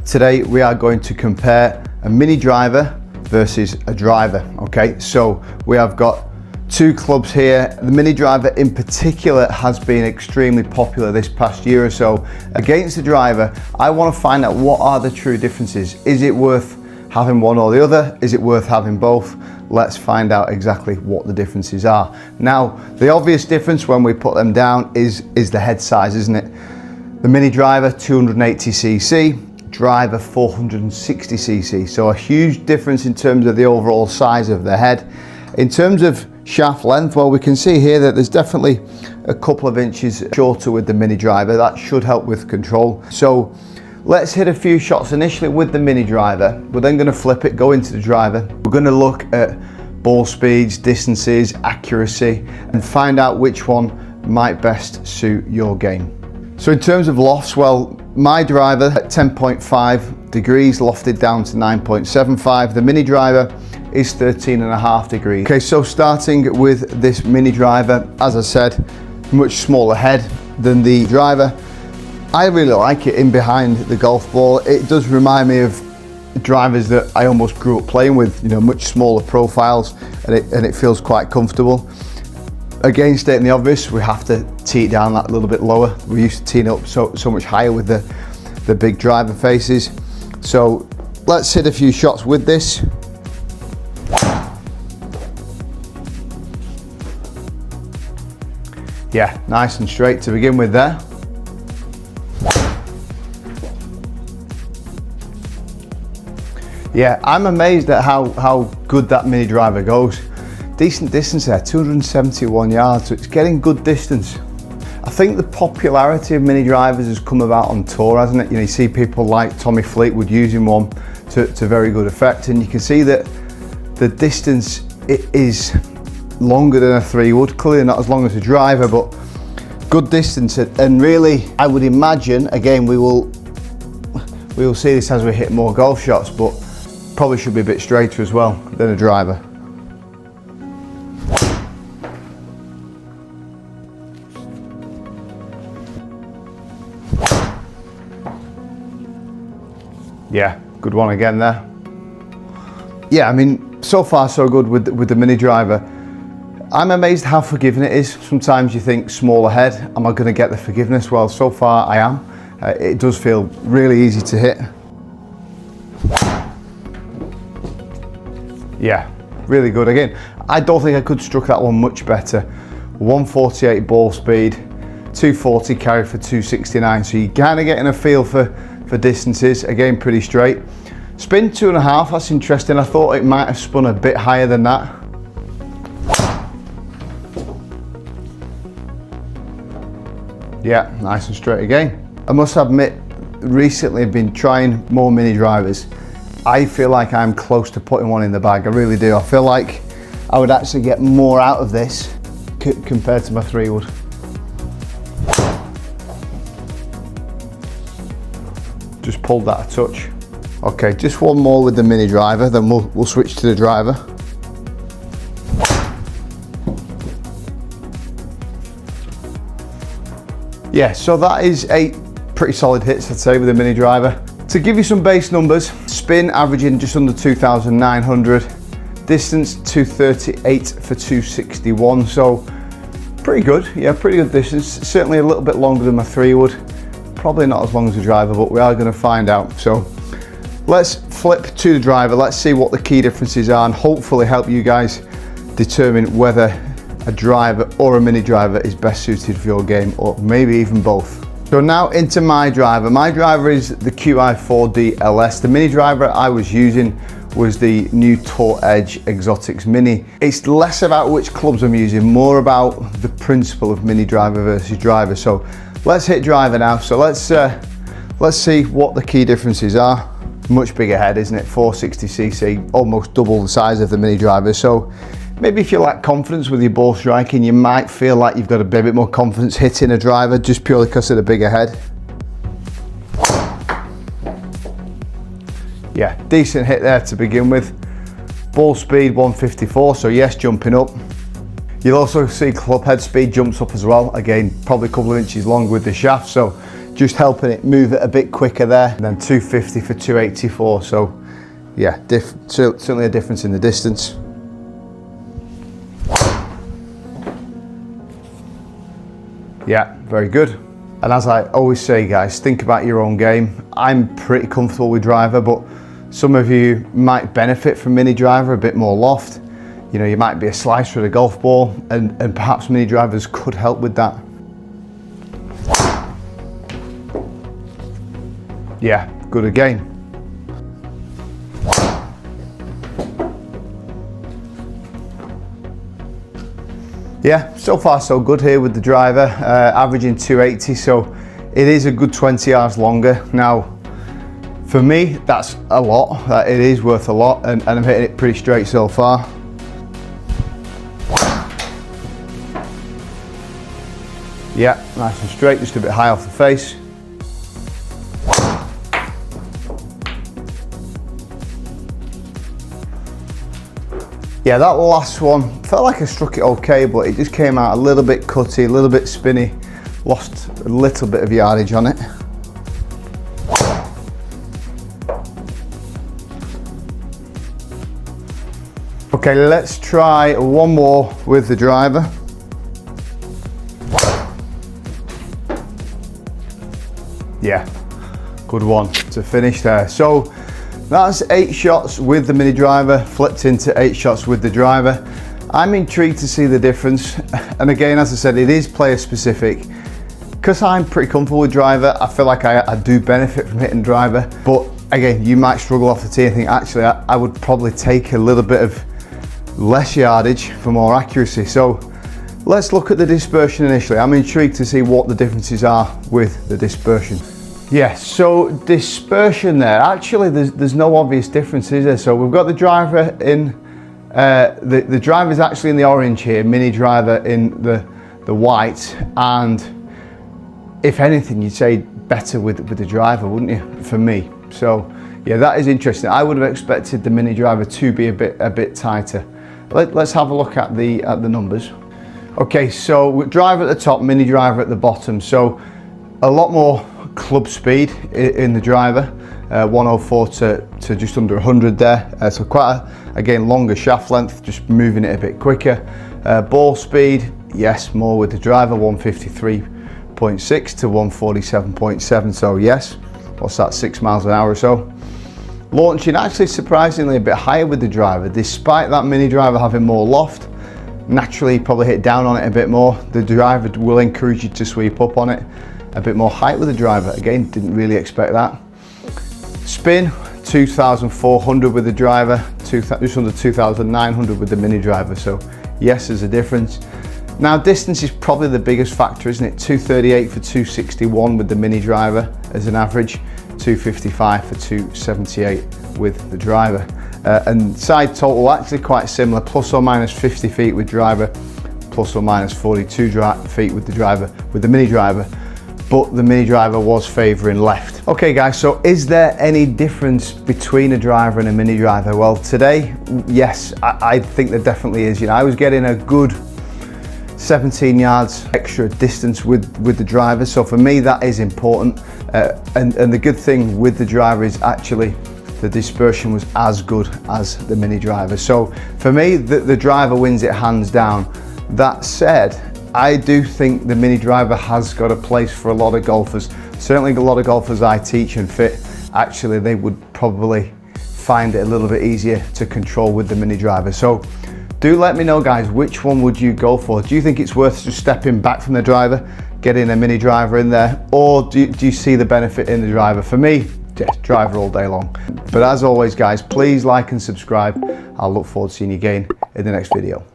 Today we are going to compare a mini driver versus a driver. Okay, so we have got two clubs here. The mini driver in particular has been extremely popular this past year or so. Against the driver, I want to find out what are the true differences. Is it worth having one or the other? Is it worth having both? Let's find out exactly what the differences are. Now, the obvious difference when we put them down is the head size, isn't it? The mini driver 280cc, driver 460cc, so a huge difference in terms of the overall size of the head. In terms of shaft length, well, we can see here that there's definitely a couple of inches shorter with the mini driver. That should help with control. So let's hit a few shots initially with the mini driver. We're then going to flip it, go into the driver. We're going to look at ball speeds, distances, accuracy, and find out which one might best suit your game. So in terms of lofts, well, my driver at 10.5 degrees lofted down to 9.75. The mini driver is 13.5 degrees. Okay, so starting with this mini driver, as I said, much smaller head than the driver. I really like it in behind the golf ball. It does remind me of drivers that I almost grew up playing with, you know, much smaller profiles, and it feels quite comfortable. Again, stating the obvious, we have to tee it down that little bit lower. We used to tee it up so much higher with the big driver faces. So let's hit a few shots with this. Yeah, nice and straight to begin with there. Yeah, I'm amazed at how good that mini driver goes. Decent distance there, 271 yards, so it's getting good distance. I think the popularity of mini drivers has come about on tour, hasn't it? You know, you see people like Tommy Fleetwood using one to very good effect, and you can see that the distance it is longer than a 3-wood, clearly not as long as a driver, but good distance. And really, I would imagine, again, we will see this as we hit more golf shots, but probably should be a bit straighter as well than a driver. Yeah, good one again there. Yeah, I mean, so far so good with the mini driver. I'm amazed how forgiving it is. Sometimes you think smaller head, am I going to get the forgiveness? Well, so far I am. It does feel really easy to hit. Yeah, really good. Again, I don't think I could have struck that one much better. 148 ball speed, 240 carry for 269. So you're kind of getting a feel for distances. Again, pretty straight. Spin 2.5, that's interesting. I thought it might have spun a bit higher than that. Yeah, nice and straight again. I must admit, recently I've been trying more mini drivers. I feel like I'm close to putting one in the bag, I really do. I feel like I would actually get more out of this compared to my 3-wood. Just pulled that a touch. Okay, just one more with the mini driver, then we'll switch to the driver. Yeah, so that is 8 pretty solid hits, I'd say, with the mini driver. To give you some base numbers, spin averaging just under 2,900, distance 238 for 261, so pretty good. Yeah, pretty good distance. Certainly a little bit longer than my 3-wood. Probably not as long as the driver, but we are going to find out. So let's flip to the driver. Let's see what the key differences are and hopefully help you guys determine whether a driver or a mini driver is best suited for your game, or maybe even both. So now into my driver. My driver is the QI4D LS. The mini driver I was using was the new Tour Edge Exotics Mini. It's less about which clubs I'm using, more about the principle of mini driver versus driver. So let's hit driver now. So let's see what the key differences are. Much bigger head, isn't it? 460cc, almost double the size of the mini driver. So maybe if you lack confidence with your ball striking, you might feel like you've got a bit more confidence hitting a driver just purely because of the bigger head. Yeah, decent hit there to begin with. Ball speed 154, so yes, jumping up. You'll also see club head speed jumps up as well. Again, probably a couple of inches long with the shaft, so just helping it move it a bit quicker there. And then 250 for 284. So yeah, certainly a difference in the distance. Yeah, very good. And as I always say, guys, think about your own game. I'm pretty comfortable with driver, but some of you might benefit from mini driver, a bit more loft. You know, you might be a slicer at a golf ball, and perhaps mini drivers could help with that. Yeah, good again. Yeah, so far so good here with the driver, averaging 280, so it is a good 20 yards longer. Now, for me, that's a lot. It is worth a lot, and I'm hitting it pretty straight so far. Yeah, nice and straight, just a bit high off the face. Yeah, that last one felt like I struck it okay, but it just came out a little bit cutty, a little bit spinny. Lost a little bit of yardage on it. Okay, let's try one more with the driver. Yeah, good one to finish there. So that's 8 shots with the mini driver, flipped into 8 shots with the driver. I'm intrigued to see the difference. And again, as I said, it is player specific. Because I'm pretty comfortable with driver, I feel like I do benefit from hitting driver. But again, you might struggle off the tee and think, actually, I would probably take a little bit of less yardage for more accuracy. So let's look at the dispersion initially. I'm intrigued to see what the differences are with the dispersion. Yeah, so dispersion there, actually there's no obvious difference, is there? So we've got the driver in, the driver is actually in the orange here, mini driver in the white, and if anything, you'd say better with the driver, wouldn't you, for me? So yeah, that is interesting. I would have expected the mini driver to be a bit tighter. Let's have a look at the numbers. Okay, so driver at the top, mini driver at the bottom. So a lot more club speed in the driver, 104 to just under 100 there. So quite again, longer shaft length, just moving it a bit quicker. Ball speed, yes, more with the driver, 153.6 to 147.7. So yes, what's that, 6 miles an hour or so. Launching actually surprisingly a bit higher with the driver, despite that mini driver having more loft. Naturally, probably hit down on it a bit more. The driver will encourage you to sweep up on it. A bit more height with the driver. Again, didn't really expect that. Spin, 2,400 with the driver, just under 2,900 with the mini driver. So yes, there's a difference. Now distance is probably the biggest factor, isn't it? 238 for 261 with the mini driver as an average, 255 for 278 with the driver. And side total actually quite similar, plus or minus 50 feet with driver, plus or minus 42 feet with the driver, with the mini driver. But the mini driver was favouring left. Okay guys, so is there any difference between a driver and a mini driver? Well, today, yes, I think there definitely is. You know, I was getting a good 17 yards extra distance with the driver, so for me that is important. And the good thing with the driver is actually the dispersion was as good as the mini driver. So for me, the driver wins it hands down. That said, I do think the mini driver has got a place for a lot of golfers. Certainly a lot of golfers I teach and fit, actually they would probably find it a little bit easier to control with the mini driver. So do let me know guys, which one would you go for? Do you think it's worth just stepping back from the driver, getting a mini driver in there, or do you see the benefit in the driver? For me, yeah, driver all day long. But as always guys, please like and subscribe. I'll look forward to seeing you again in the next video.